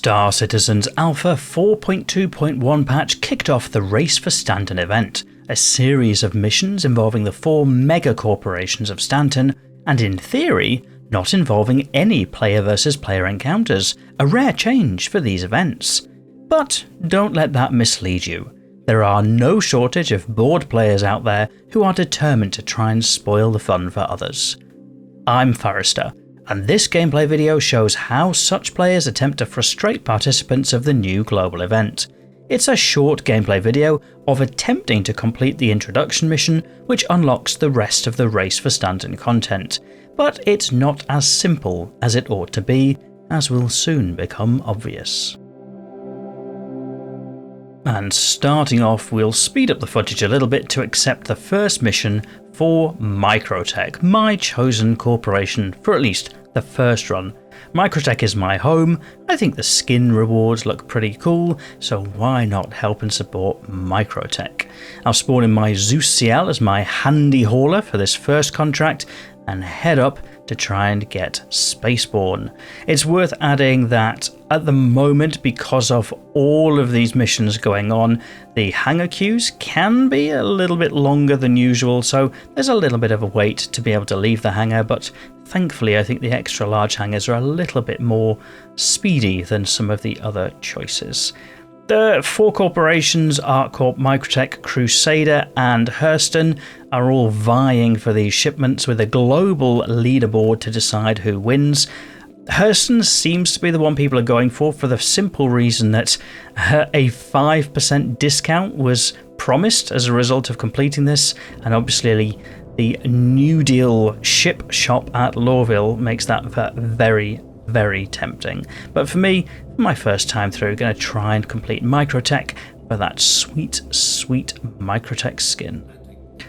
Star Citizen's Alpha 4.2.1 patch kicked off the Race for Stanton event, a series of missions involving the 4 mega corporations of Stanton, and in theory, not involving any player versus player encounters, a rare change for these events. But don't let that mislead you. There are no shortage of bored players out there who are determined to try and spoil the fun for others. I'm Forrester, and this gameplay video shows how such players attempt to frustrate participants of the new global event. It's a short gameplay video of attempting to complete the introduction mission, which unlocks the rest of the Race for Stanton content, but it's not as simple as it ought to be, as will soon become obvious. And starting off, we'll speed up the footage a little bit to accept the first mission for Microtech, my chosen corporation for at least the first run. Microtech is my home. I think the skin rewards look pretty cool, so why not help and support Microtech? I'll spawn in my Zeus CL as my handy hauler for this first contract and head up to try and get spaceborne. It's worth adding that at the moment, because of all of these missions going on, the hangar queues can be a little bit longer than usual, so there's a little bit of a wait to be able to leave the hangar, but thankfully I think the extra large hangars are a little bit more speedy than some of the other choices. The 4 corporations, ArcCorp, Microtech, Crusader and Hurston, are all vying for these shipments with a global leaderboard to decide who wins. Hurston seems to be the one people are going for the simple reason that a 5% discount was promised as a result of completing this, and obviously the New Deal ship shop at Lawville makes that very tempting. But for me, my first time through, going to try and complete Microtech for that sweet Microtech skin.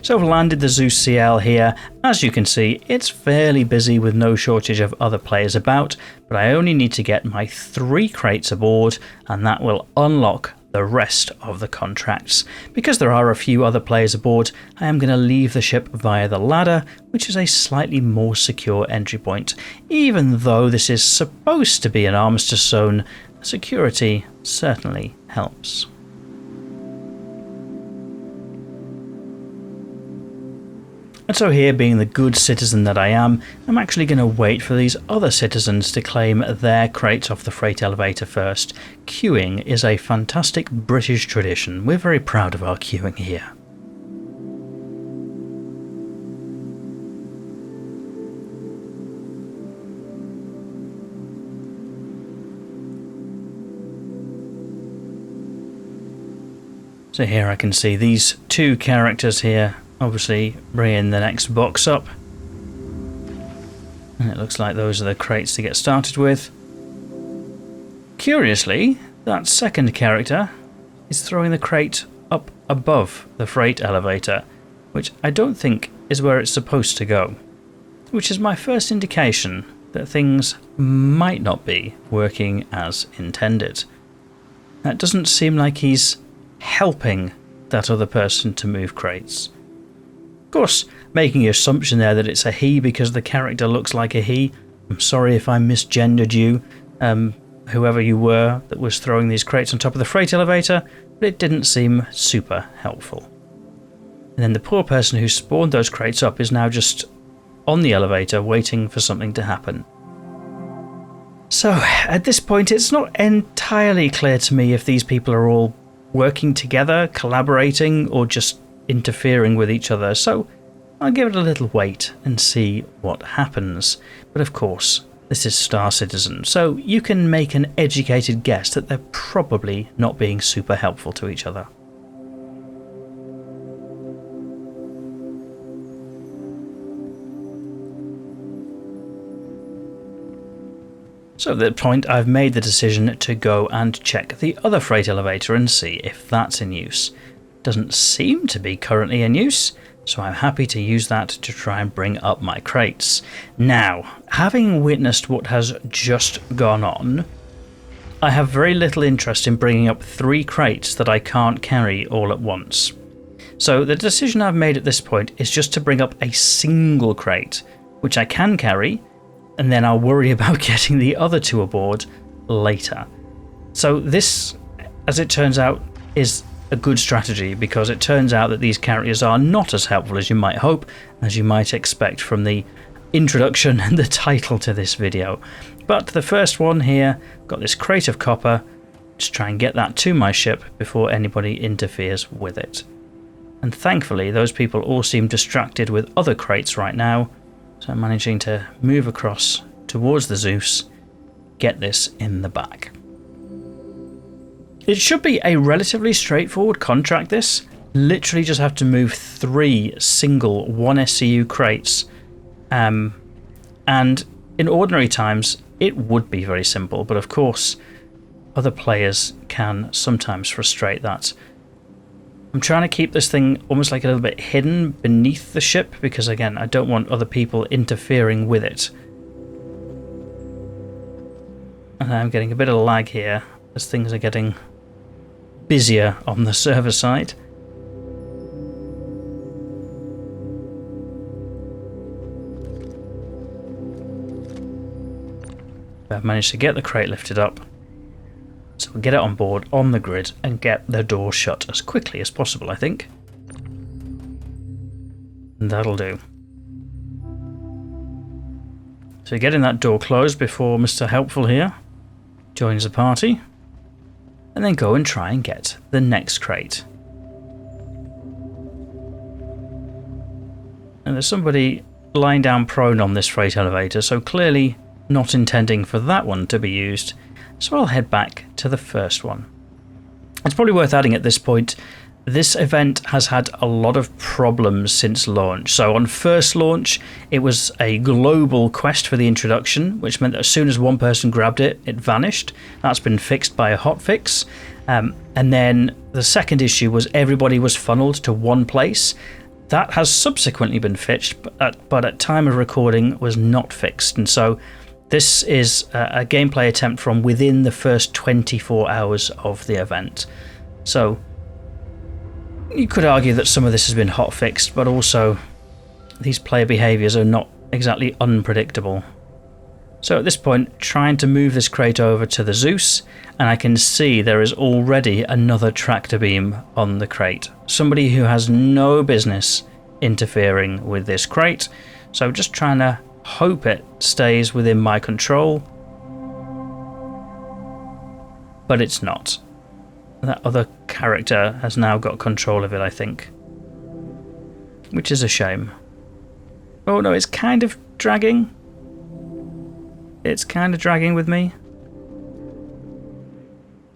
So I've landed the Zeus CL here. As you can see, it's fairly busy with no shortage of other players about, but I only need to get my 3 crates aboard and that will unlock the rest of the contracts. Because there are a few other players aboard, I am going to leave the ship via the ladder, which is a slightly more secure entry point. Even though this is supposed to be an armistice zone, security certainly helps. And so here, being the good citizen that I am, I'm actually going to wait for these other citizens to claim their crates off the freight elevator first. Queuing is a fantastic British tradition. We're very proud of our queuing here. So here I can see these 2 characters here. Obviously bringing the next box up, and it looks like those are the crates to get started with. Curiously, that second character is throwing the crate up above the freight elevator, which I don't think is where it's supposed to go, which is my first indication that things might not be working as intended. That doesn't seem like he's helping that other person to move crates. Of course, making the assumption there that it's a he because the character looks like a he. I'm sorry if I misgendered you, whoever you were that was throwing these crates on top of the freight elevator, but it didn't seem super helpful. And then the poor person who spawned those crates up is now just on the elevator waiting for something to happen. So at this point, it's not entirely clear to me if these people are all working together, collaborating, or just interfering with each other, so I'll give it a little wait and see what happens. But of course, this is Star Citizen, so you can make an educated guess that they're probably not being super helpful to each other. So at that point, I've made the decision to go and check the other freight elevator and see if that's in use. Doesn't seem to be currently in use, so I'm happy to use that to try and bring up my crates. Now, having witnessed what has just gone on, I have very little interest in bringing up 3 crates that I can't carry all at once. So the decision I've made at this point is just to bring up a single crate, which I can carry, and then I'll worry about getting the other 2 aboard later. So this, as it turns out, is a good strategy, because it turns out that these characters are not as helpful as you might hope, as you might expect from the introduction and the title to this video. But the first one here, got this crate of copper. Just try and get that to my ship before anybody interferes with it. And thankfully those people all seem distracted with other crates right now, so I'm managing to move across towards the Zeus, get this in the back. It should be a relatively straightforward contract, this. Literally just have to move 3 single 1 SCU crates. And in ordinary times, it would be very simple, but of course, other players can sometimes frustrate that. I'm trying to keep this thing almost like a little bit hidden beneath the ship, because again, I don't want other people interfering with it. And I'm getting a bit of lag here as things are getting busier on the server side. I've managed to get the crate lifted up, so we'll get it on board on the grid and get the door shut as quickly as possible, I think. And that'll do. So getting that door closed before Mr. Helpful here joins the party, and then go and try and get the next crate. And there's somebody lying down prone on this freight elevator, so clearly not intending for that one to be used, so I'll head back to the first one. It's probably worth adding at this point, this event has had a lot of problems since launch. So on first launch, it was a global quest for the introduction, which meant that as soon as one person grabbed it, it vanished. That's been fixed by a hotfix. And then the second issue was everybody was funneled to one place. That has subsequently been fixed, but at time of recording was not fixed. And so this is a gameplay attempt from within the first 24 hours of the event. So you could argue that some of this has been hotfixed, but also these player behaviours are not exactly unpredictable. So at this point, trying to move this crate over to the Zeus, and I can see there is already another tractor beam on the crate. Somebody who has no business interfering with this crate. So just trying to hope it stays within my control, but it's not. That other character has now got control of it, I think, which is a shame. Oh no, it's kind of dragging. It's kind of dragging with me.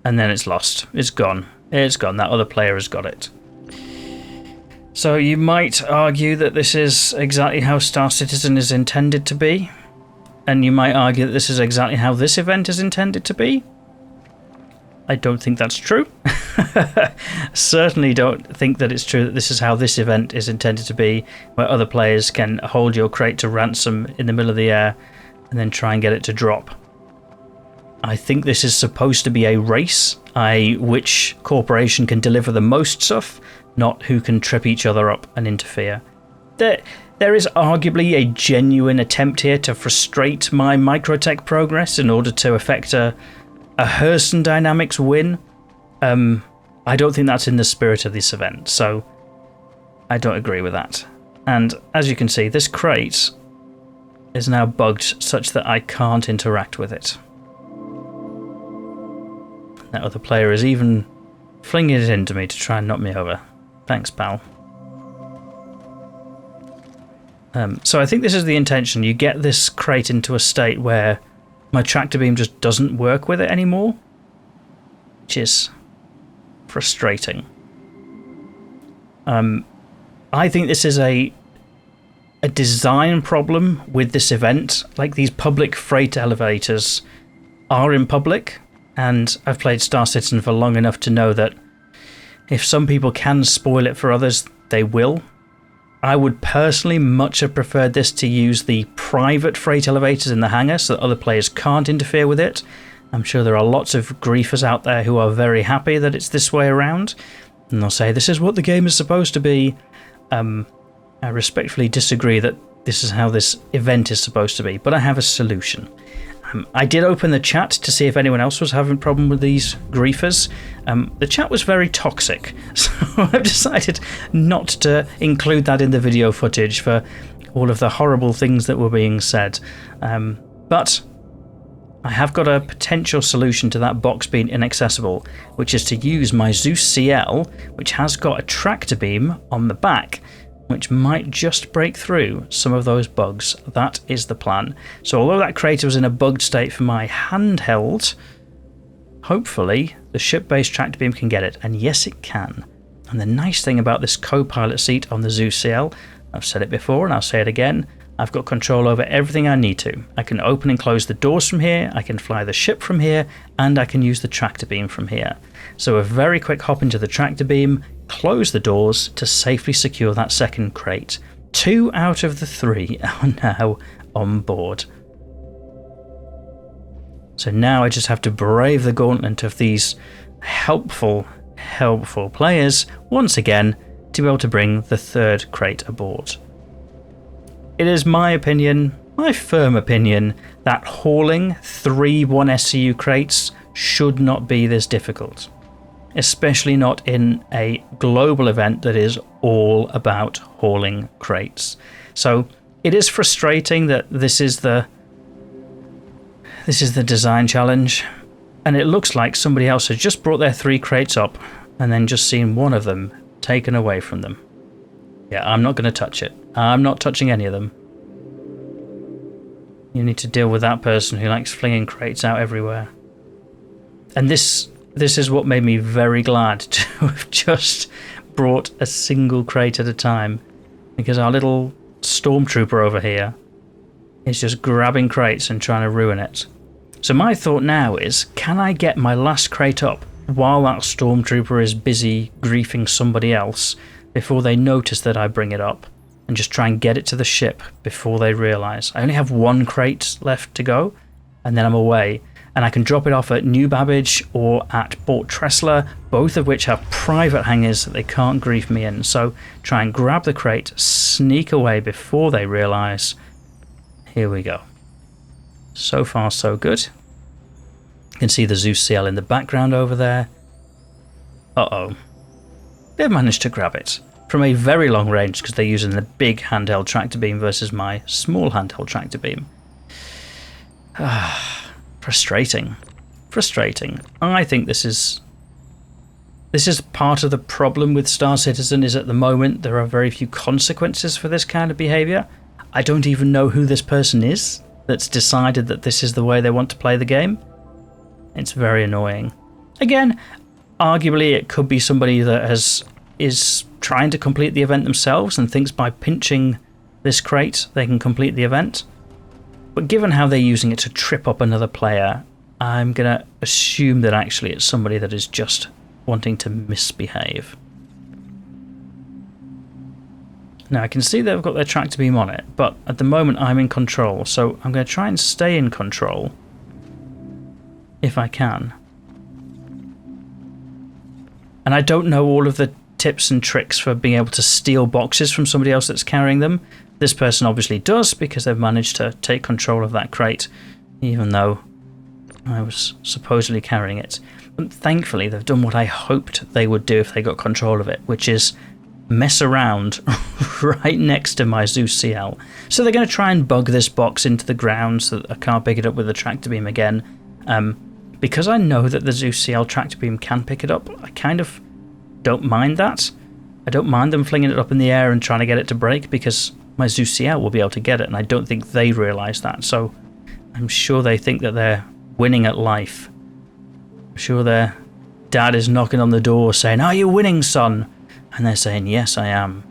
And then it's lost. It's gone. It's gone. That other player has got it. So you might argue that this is exactly how Star Citizen is intended to be. And you might argue that this is exactly how this event is intended to be. I don't think that's true. Certainly don't think that it's true that this is how this event is intended to be, where other players can hold your crate to ransom in the middle of the air and then try and get it to drop. I think this is supposed to be a race, which corporation can deliver the most stuff, not who can trip each other up and interfere. There is arguably a genuine attempt here to frustrate my microtech progress in order to effect a Herson Dynamics win. I don't think that's in the spirit of this event, so I don't agree with that. And as you can see, this crate is now bugged such that I can't interact with it. That other player is even flinging it into me to try and knock me over. Thanks, pal. So I think this is the intention. You get this crate into a state where my tractor beam just doesn't work with it anymore, which is frustrating. I think this is a design problem with this event. Like, these public freight elevators are in public, and I've played Star Citizen for long enough to know that if some people can spoil it for others, they will. I would personally much have preferred this to use the private freight elevators in the hangar so that other players can't interfere with it. I'm sure there are lots of griefers out there who are very happy that it's this way around, and they'll say this is what the game is supposed to be. I respectfully disagree that this is how this event is supposed to be, but I have a solution. I did open the chat to see if anyone else was having a problem with these griefers. The chat was very toxic, so I've decided not to include that in the video footage for all of the horrible things that were being said. But I have got a potential solution to that box being inaccessible, which is to use my Zeus CL, which has got a tractor beam on the back, which might just break through some of those bugs. That is the plan. So although that crater was in a bugged state for my handheld, hopefully the ship-based tractor beam can get it. And yes, it can. And the nice thing about this co-pilot seat on the Zeus CL, I've said it before and I'll say it again, I've got control over everything I need to. I can open and close the doors from here, I can fly the ship from here, and I can use the tractor beam from here. So a very quick hop into the tractor beam, close the doors to safely secure that second crate. 2 out of the 3 are now on board. So now I just have to brave the gauntlet of these helpful players once again to be able to bring the third crate aboard. It is my opinion, my firm opinion, that hauling 3 1SCU crates should not be this difficult. Especially not in a global event that is all about hauling crates. So it is frustrating that this is the design challenge, and it looks like somebody else has just brought their 3 crates up and then just seen one of them taken away from them. Yeah, I'm not going to touch it. I'm not touching any of them. You need to deal with that person who likes flinging crates out everywhere. And this is what made me very glad to have just brought a single crate at a time, because our little stormtrooper over here is just grabbing crates and trying to ruin it. So my thought now is, can I get my last crate up while that stormtrooper is busy griefing somebody else before they notice that I bring it up, and just try and get it to the ship before they realise. I only have 1 crate left to go, and then I'm away. And I can drop it off at New Babbage or at Port Tressler, both of which have private hangars that they can't grief me in. So try and grab the crate, sneak away before they realise. Here we go. So far, so good. You can see the Zeus CL in the background over there. Uh-oh. They've managed to grab it from a very long range because they're using the big handheld tractor beam versus my small handheld tractor beam. Frustrating. I think this is part of the problem with Star Citizen, is at the moment there are very few consequences for this kind of behaviour. I don't even know who this person is that's decided that this is the way they want to play the game. It's very annoying. Again, arguably it could be somebody that is trying to complete the event themselves and thinks by pinching this crate they can complete the event. But given how they're using it to trip up another player, I'm going to assume that actually it's somebody that is just wanting to misbehave. Now I can see they've got their tractor beam on it, but at the moment I'm in control, so I'm going to try and stay in control if I can. And I don't know all of the tips and tricks for being able to steal boxes from somebody else that's carrying them. This person obviously does, because they've managed to take control of that crate, even though I was supposedly carrying it. But thankfully, they've done what I hoped they would do if they got control of it, which is mess around right next to my Zeus CL. So they're going to try and bug this box into the ground so that I can't pick it up with the tractor beam again. Because I know that the Zeus CL tractor beam can pick it up, I kind of don't mind that. I don't mind them flinging it up in the air and trying to get it to break, because my Zeus CL will be able to get it, and I don't think they realise that. So I'm sure they think that they're winning at life. I'm sure their dad is knocking on the door saying, "Are you winning, son?" And they're saying, "Yes, I am."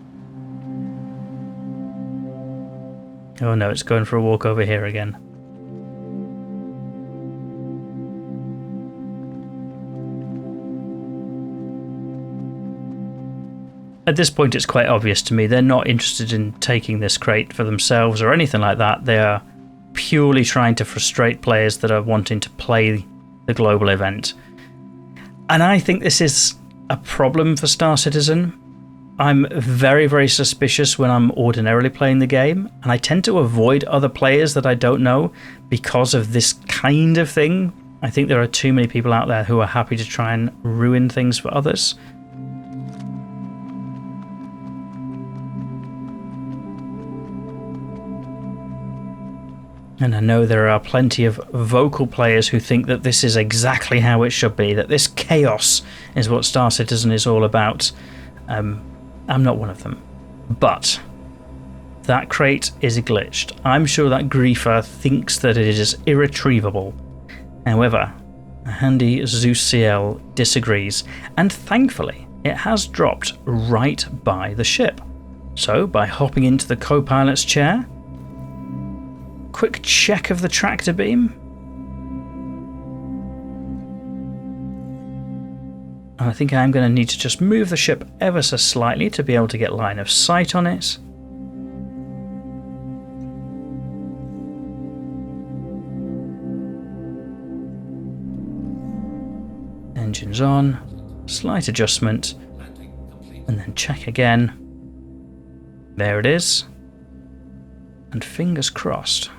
Oh no, it's going for a walk over here again. At this point, it's quite obvious to me they're not interested in taking this crate for themselves or anything like that. They are purely trying to frustrate players that are wanting to play the global event. And I think this is a problem for Star Citizen, I'm very, very suspicious when I'm ordinarily playing the game, and I tend to avoid other players that I don't know because of this kind of thing. I think there are too many people out there who are happy to try and ruin things for others. And I know there are plenty of vocal players who think that this is exactly how it should be, that this chaos is what Star Citizen is all about. I'm not one of them. But that crate is glitched. I'm sure that griefer thinks that it is irretrievable. However, a handy Zeus CL disagrees, and thankfully it has dropped right by the ship. So by hopping into the co-pilot's chair, quick check of the tractor beam, and I think I'm going to need to just move the ship ever so slightly to be able to get line of sight on it. Engines on, slight adjustment, and then check again. There it is, and fingers crossed.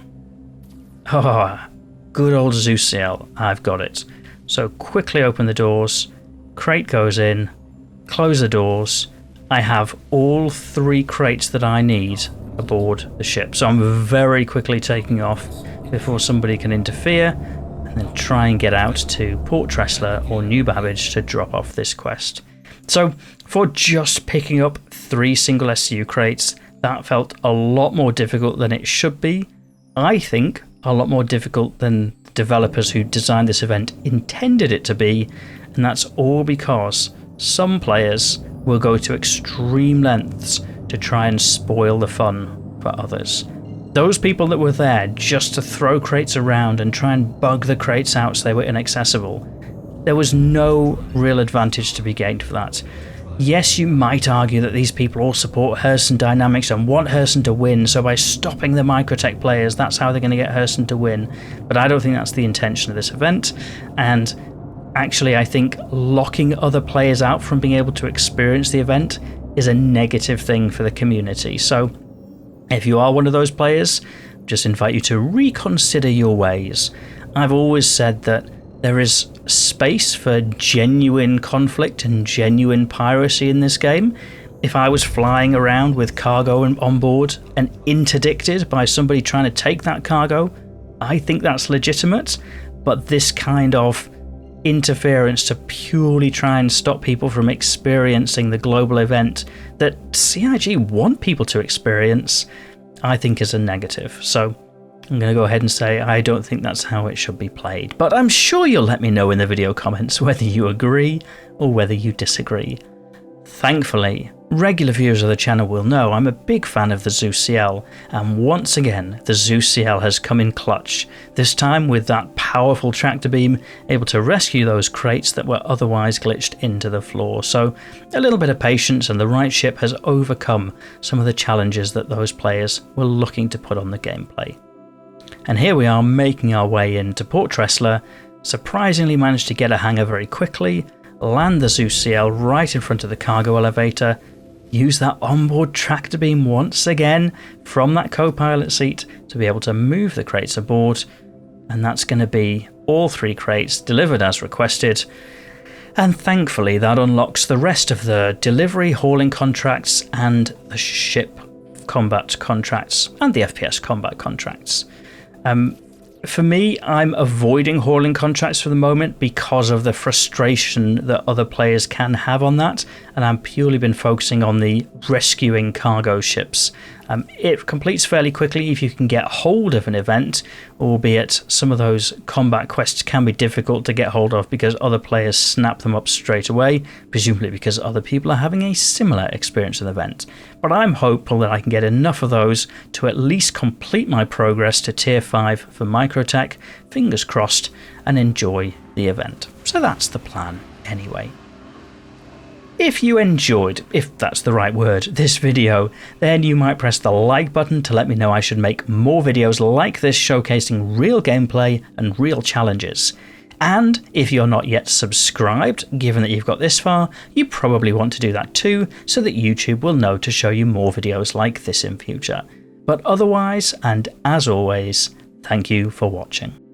Oh, good old Zeus CL, I've got it. So quickly open the doors, crate goes in, close the doors. I have all 3 crates that I need aboard the ship. So I'm very quickly taking off before somebody can interfere, and then try and get out to Port Tressler or New Babbage to drop off this quest. So for just picking up 3 single SCU crates, that felt a lot more difficult than it should be. I think a lot more difficult than the developers who designed this event intended it to be, and that's all because some players will go to extreme lengths to try and spoil the fun for others. Those people that were there just to throw crates around and try and bug the crates out so they were inaccessible, there was no real advantage to be gained for that. Yes, you might argue that these people all support Hurston Dynamics and want Hurston to win, so by stopping the Microtech players, that's how they're going to get Hurston to win. But I don't think that's the intention of this event, and actually I think locking other players out from being able to experience the event is a negative thing for the community. So if you are one of those players, just invite you to reconsider your ways. I've always said that there is space for genuine conflict and genuine piracy in this game. If I was flying around with cargo on board and interdicted by somebody trying to take that cargo, I think that's legitimate. But this kind of interference to purely try and stop people from experiencing the global event that CIG want people to experience, I think is a negative. So I'm going to go ahead and say I don't think that's how it should be played, but I'm sure you'll let me know in the video comments whether you agree or whether you disagree. Thankfully, regular viewers of the channel will know I'm a big fan of the Zeus CL, and once again the Zeus CL has come in clutch, this time with that powerful tractor beam able to rescue those crates that were otherwise glitched into the floor. So a little bit of patience and the right ship has overcome some of the challenges that those players were looking to put on the gameplay. And here we are making our way into Port Tressler, surprisingly managed to get a hangar very quickly, land the Zeus CL right in front of the cargo elevator, use that onboard tractor beam once again from that co-pilot seat to be able to move the crates aboard, and that's going to be all 3 crates delivered as requested. And thankfully that unlocks the rest of the delivery hauling contracts and the ship combat contracts and the FPS combat contracts. For me, I'm avoiding hauling contracts for the moment because of the frustration that other players can have on that, and I've purely been focusing on the rescuing cargo ships. It completes fairly quickly if you can get hold of an event, albeit some of those combat quests can be difficult to get hold of because other players snap them up straight away, presumably because other people are having a similar experience of the event. But I'm hopeful that I can get enough of those to at least complete my progress to tier 5 for Microtech, fingers crossed, and enjoy the event. So that's the plan anyway. If you enjoyed, if that's the right word, this video, then you might press the like button to let me know I should make more videos like this showcasing real gameplay and real challenges. And if you're not yet subscribed, given that you've got this far, you probably want to do that too, so that YouTube will know to show you more videos like this in future. But otherwise, and as always, thank you for watching.